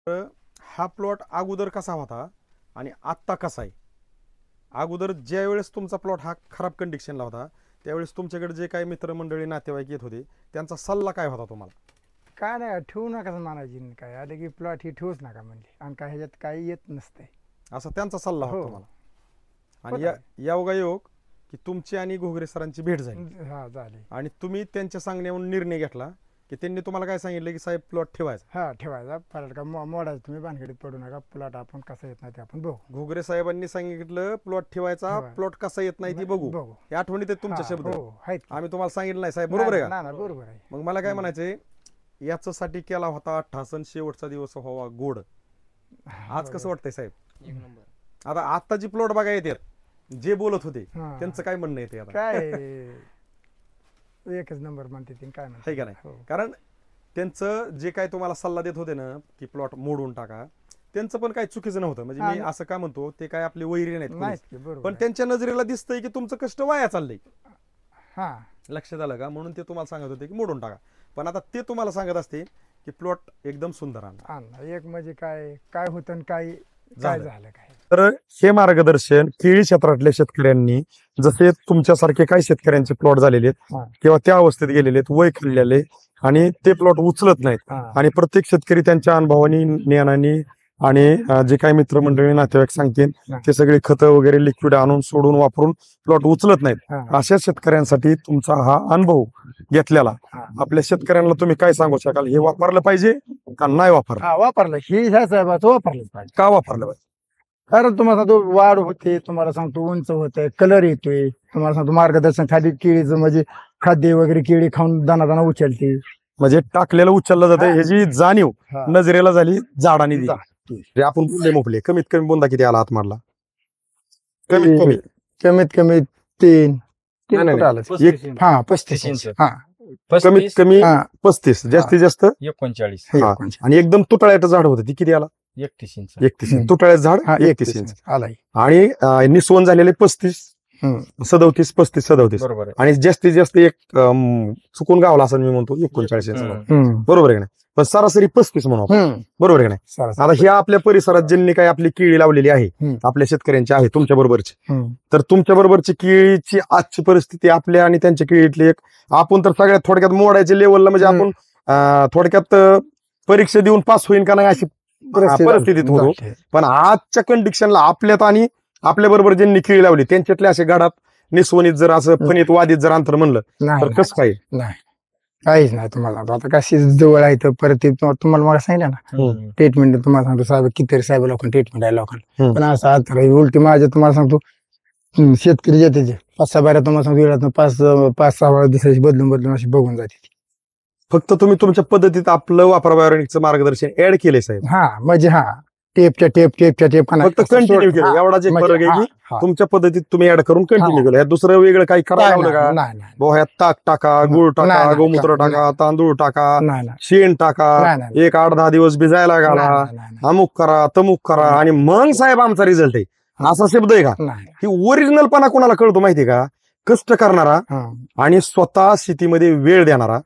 तर हा प्लॉट अगोदर कसा होता आणि आत्ता कसा आहे? अगोदर ज्या वेळेस तुमचा प्लॉट हा खराब कंडिशनला होता त्यावेळेस तुमच्याकडे जे काही मित्रमंडळी नातेवाईक येत होते त्यांचा सल्ला काय होता तुम्हाला? काय नाही ठेवू नका म्हणायची नाही, काय आले की प्लॉट ही ठेवूच नका म्हणजे, आणि काय ह्याच्यात काही येत नसते. असा त्यांचा सल्ला होता हो. तुम्हाला? आणि होता. योगायोग की तुमची आणि घोगरे सरांची भेट झाली हा झाले. आणि तुम्ही त्यांच्या सांगण्यावरून निर्णय घेतला की त्यांनी तुम्हाला काय सांगितलं की साहेब प्लॉट ठेवायचा. हा ठेवायचा, परत का मोडायचं, तुम्ही भानगडीत पडू नका, प्लॉट आपण कसा येत नाही ते आपण बघू. घोगरे साहेबांनी सांगितलं प्लॉट ठेवायचा, प्लॉट कसा येत नाही ती बघू. हे आठवणीत आहेत तुमच्या हा, शब्द. हो आहेत. आम्ही तुम्हाला सांगितलं नाही साहेब, बरोबर आहे का? ना बरोबर आहे. मग मला काय म्हणायचंय, याच्यासाठी केला होता ठासन शेवटचा दिवस व्हावा गोड. आज कसं वाटतंय साहेब? एक नंबर. आता आत्ताची प्लॉट बघा येते, जे बोलत होते हा. त्यांचं काय म्हणणं येते आता? काय एकच नंबर म्हणते ती, काय आहे म्हणते का नाही? हो. कारण त्यांचं जे काय तुम्हाला सल्ला देत होते ना की प्लॉट मोडून टाका, त्यांचं पण काही चुकीचं नव्हतं. म्हणजे मी असं काय म्हणतो, ते काय आपले वैरी नाहीत नाहीच कोणीच. की, बरोबर पण आहे. त्यांच्या नजरेला दिसतंय की तुमचं कष्ट वाया चाललंय. हा लक्षात आलं का? म्हणून ते तुम्हाला सांगत होते की मोडून टाका. पण आता ते तुम्हाला सांगत असते की प्लॉट एकदम सुंदर आणा. आणला एक म्हणजे काय काय होतं आणि काय काय झालं काय. तर हे मार्गदर्शन केळी क्षेत्रातल्या शेतकऱ्यांनी, जसे तुमच्यासारखे काही शेतकऱ्यांचे प्लॉट झालेले आहेत हा. किंवा त्या अवस्थेत गेलेले आहेत, वय खाल्लेले, आणि ते प्लॉट उचलत नाहीत, हा. आणि प्रत्येक शेतकरी त्यांच्या अनुभवानी, ज्ञानाने आणि जे काही मित्रमंडळी नातेवाईक सांगतील हा. ते सगळे खतं वगैरे लिक्विड आणून सोडून वापरून प्लॉट उचलत नाहीत. हा. अशा शेतकऱ्यांसाठी तुमचा हा अनुभव घेतलेला, हा. आपल्या शेतकऱ्यांना तुम्ही काय सांगू शकाल? हे वापरलं पाहिजे का नाही वापरलं? हा वापरलं, ही ह्या साहेबाचं वापरलंच पाहिजे. का वापरलं पाहिजे? कारण तुम्हाला सांगतो वाढ होते, तुम्हाला सांगतो उंच होतंय, कलर येतोय, तुम्हाला सांगतो मार्गदर्शन, खाली केळीचं म्हणजे खाद्य वगैरे केळी खाऊन दाना दाना उचलते. म्हणजे टाकलेलं उचललं जातं हा. ह्याची जाणीव हा. नजरेला झाली झाडाने दिली. जा. रे आपण बोलले मोपले, कमीत कमी बोंदा किती आला हात मारला? कमीत कमी कमीत कमी तीन नाही, नाही, फूट आलं. 35 इंच. हा 35 इंच. हा कमीत 35, कमी हा 35, जास्तीत जास्त 39, हा. आणि एकदम तुटाळ्याचं झाड होतं, ती किती आला? 31 इंच. 31 इंच. तुटाळ्याचं झाड हा 31 इंच. आलाय. आणि निस्वन झालेले 35, हम्म. 37, 35, 37. बरोबर आहे. आणि जास्तीत जास्त एक चुकून गावला असं मी म्हणतो 39 इंच. हम्म. बरोबर आहे का नाही? पण सरासरी 35 म्हणू आपण. हम्म. बरोबर आहे का नाही? सरस. आता ह्या आपल्या परिसरात ज्यांनी काही आपली केळी लावलेली आहे, हम्म. आपल्या शेतकऱ्यांची आहे, तुमच्या बरोबरची, हम्म. तर तुमच्या बरोबरची केळीची आजची परिस्थिती आपल्या आणि त्यांच्या केळीतली एक, आपण तर सगळ्यात थोडक्यात मोडायच्या लेवलला, म्हणजे आपण थोडक्यात परीक्षा देऊन पास होईन का नाही अशी परिस्थितीत होतो. पण आजच्या कंडिशनला आपल्यात आणि आपल्या बरोबर ज्यांनी केळी लावली त्यांच्यातले असे गाडात निस्वनीत जर असं फणीत वादीत जर अंतर म्हणलं नाही तर कसं काय? नाही काहीच नाही. तुम्हाला सांगतो आता कशी जवळ आहे तर परत ते तुम्हाला मला सांगितलं ना हम्म. ट्रीटमेंट, तुम्हाला सांगतो साहेब कितीतरी साहेब लोकांना ट्रीटमेंट आहे लोकांना, हम्म. पण असं आता उलटी माझ्या तुम्हाला सांगतो शेतकरी येते जे 5-6 बाऱ्या तुम्हाला सांगतो वेळात 5-6 दिवसाची बदलून अशी बघून जाते. फक्त तुम्ही तुमच्या पद्धतीत आपलं वापरा बायोनिकचं मार्गदर्शन ऍड केलंय साहेब. हा म्हणजे हा टेपच्या टेप फक्त कंटिन्यू केलं, एवढा जे फरक आहे की तुमच्या पद्धतीत तुम्ही ऍड करून कंटिन्यू केलं. ह्यात दुसरं वेगळं काही करायला लावलं का? नाही बुवा ह्यात ताक टाका, गुळ टाका, नाही, गोमूत्र नाही, टाका, तांदूळ टाका, नाही शेण टाका, नाही. एक 8-10 दिवस भिजायला घाला, अमुक करा तमुक करा, आणि मग साहेब आमचा रिझल्ट आहे, असा शब्द आहे का? नाही. ही ओरिजिनलपणा कोणाला कळतो माहितीये का? कष्ट करणारा आणि स्वतः शेतीमध्ये वेळ देणारा,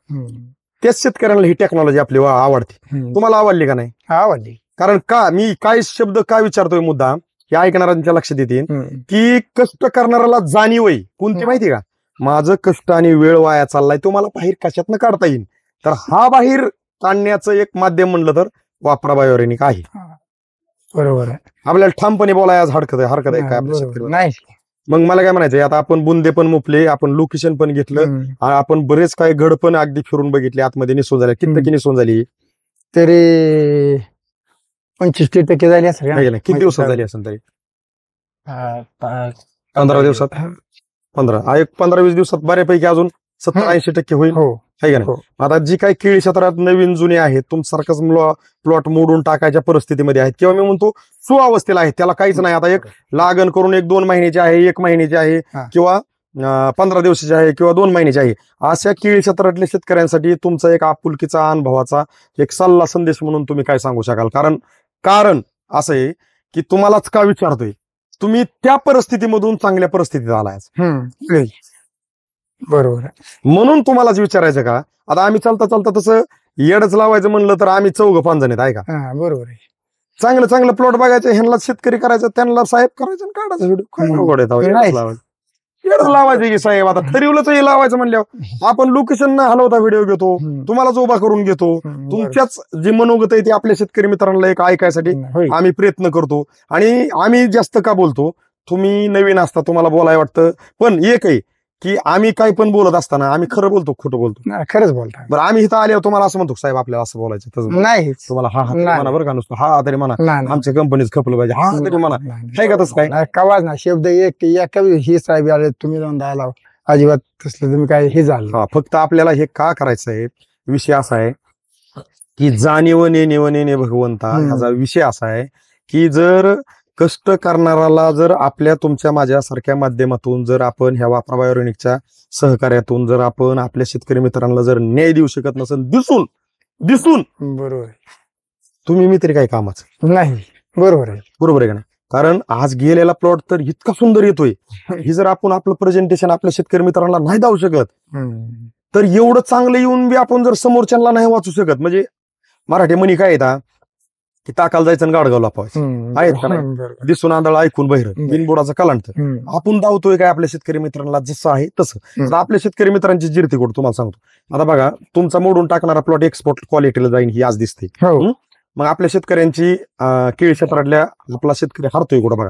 त्याच शेतकऱ्यांना ही टेक्नॉलॉजी आपली आवडते. तुम्हाला आवडली का नाही? आवडली. कारण का मी काय शब्द काय विचारतोय मुद्दा हे ऐकणाऱ्यांच्या लक्षात येतील की कष्ट करणाऱ्याला जाणीव आहे कोणती माहिती का? माझं कष्ट आणि वेळ वाया चाललाय, तो मला बाहेर कशातनं काढता येईल, तर हा बाहेर काढण्याचं एक माध्यम म्हणलं तर वापरा बायोरेनिक आहे. बरोबर आहे. आपल्याला ठामपणे बोलायला हरकत आहे काय आपल्या शेतकऱ्याला? नाही. मग मला काय म्हणायचंय, आता आपण बुंदे पण मुपले, आपण लोकेशन पण घेतलं, आपण बरेच काही घड पण अगदी फिरून बघितले, आतमध्ये निसून झाले. किती टक्के निसून झाली? तरी 25% झाली असेल. किती दिवसात झाली असेल तरी? 15 दिवसात. 15-20 दिवसात बऱ्यापैकी अजून 70-80% होईल. हो आहे का नाही? आता जी काही केळी क्षेत्रात नवीन जुने आहेत, तुमच्यासारखंच प्लॉट मोडून टाकायच्या परिस्थितीमध्ये आहेत किंवा मी म्हणतो सुअवस्थेला आहेत, त्याला काहीच नाही. आता एक लागण करून 1-2 महिन्याची आहे, 1 महिन्याची आहे, किंवा 15 दिवसाची आहे, किंवा 2 महिन्याची आहे, अशा केळी क्षेत्रातल्या शेतकऱ्यांसाठी तुमचा एक आपुलकीचा अनुभवाचा एक सल्ला संदेश म्हणून तुम्ही काय सांगू शकाल? कारण असं आहे की तुम्हालाच का विचारतोय, तुम्ही त्या परिस्थितीमधून चांगल्या परिस्थितीत आलाय, बरोबर. म्हणून तुम्हालाच विचारायचं का? आता आम्ही चालता तसं येडच लावायचं म्हणलं तर आम्ही 4-5 जण आहेत ऐका. हा बरोबर आहे. चांगलं चांगलं प्लॉट बघायचं, ह्यांना शेतकरी करायचं, त्यांना साहेब करायचं आणि काढायचं व्हिडिओ. काय अवघड आहे तेव्हा? येडच नाही. लावायचं. येडच लावायचं की साहेब, आता ठरवलंच हे लावायचं म्हणल्यावर आपण लोकेशन हलवता व्हिडिओ घेतो, तुम्हालाच उभा करून घेतो. तुमच्याच जे मनोगत आहे ते आपल्या शेतकरी मित्रांना एक ऐकायसाठी होय. आम्ही प्रयत्न करतो. आणि आम्ही जास्त का बोलतो, तुम्ही नवीन असता, तुम्हाला बोलाय वाटतं, पण एक आहे की आम्ही काही पण बोलत असताना आम्ही खरं बोलतो खोटं बोलतो. नाही, खरंच बोलता. बरं आम्ही इथं आल्यावर तुम्हाला असं म्हणतो साहेब आपल्याला असं बोलायचं तसं नाही तुम्हाला हा तरी नाही. म्हणा बरं का, नुसतं हा तरी म्हणा, नाही, आमच्या कंपनीच खपलं पाहिजे हा तरी म्हणा. काय का तसं काय? नाही, कवाच ना शब्द एक एका हे साहेब आले तुम्ही जाऊन आला अजिबात तसलं तुम्ही काय हे झालं. हा, फक्त आपल्याला हे का करायचं आहे, विषय असा आहे की जाणीव नेणे भगवंता, ह्याचा विषय असा आहे की जर कष्ट करणाराला जर आपल्या तुमच्या माझ्यासारख्या माध्यमातून जर आपण ह्या वापरा बायोरेनिकच्या सहकार्यातून जर आपण आपल्या शेतकरी मित्रांना जर न्याय देऊ शकत नसेल, दिसून बरोबर आहे. तुम्ही मी तरी काय कामाचं? नाही बरोबर आहे. बरोबर आहे का नाही? कारण आज गेलेला प्लॉट तर इतका सुंदर येतोय, हे जर आपण आपलं प्रेझेंटेशन आपल्या शेतकरी मित्रांना नाही देऊ शकत, तर एवढं चांगलं येऊन बी आपण जर समोरच्यांना नाही वाचू शकत, म्हणजे मराठी म्हणी काय येतात की ताकाला जायचं आणि गाडगावला पाहायचं, आहेत का नाही? बरोबर. दिसून आंधळा ऐकून बहिर, बिनबुडाचा कलांट. आपण धावतोय काय आपल्या शेतकरी मित्रांना जसं आहे तसं. आता आपल्या शेतकरी मित्रांची जिरती कोड तुम्हाला सांगतो. आता बघा, तुमचा मोडून टाकणारा प्लॉट एक्सपोर्ट क्वालिटीला जाईन ही आज दिसते. हो. मग आपल्या शेतकऱ्यांची केळी क्षेत्रातल्या आपला शेतकरी हरतोय कुठं बघा,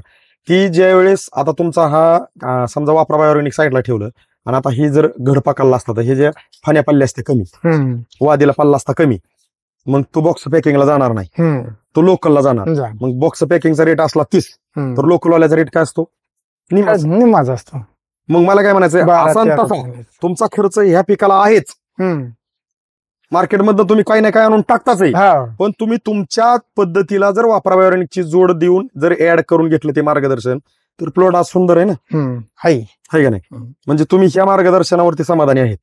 की ज्या वेळेस आता तुमचा हा समजा वापरा बायोरेनिक साईडला ठेवलं आणि आता ही जर घड पकडला असता तर हे जे फाण्या पल्ले असते कमी, वादीला पल्ला असता कमी, मग तो बॉक्स पॅकिंगला जाणार नाही, तो लोकलला जाणार. मग बॉक्स पॅकिंगचा रेट असला 30, तर लोकलवाल्याचा रेट काय असतो? निमाज असतो. मग मला काय म्हणायचं, असा न तसा तुमचा खर्च ह्या पिकाला आहेच. मार्केटमधनं तुम्ही काही ना काही आणून टाकताच आहे, पण तुम्ही तुमच्या पद्धतीला जर वापरा बायोरेनिकची जोड देऊन जर ऍड करून घेतलं ते मार्गदर्शन, तर प्लॉट आज सुंदर आहे ना, हाय का नाही? म्हणजे तुम्ही ह्या मार्गदर्शनावरती समाधानी आहेत.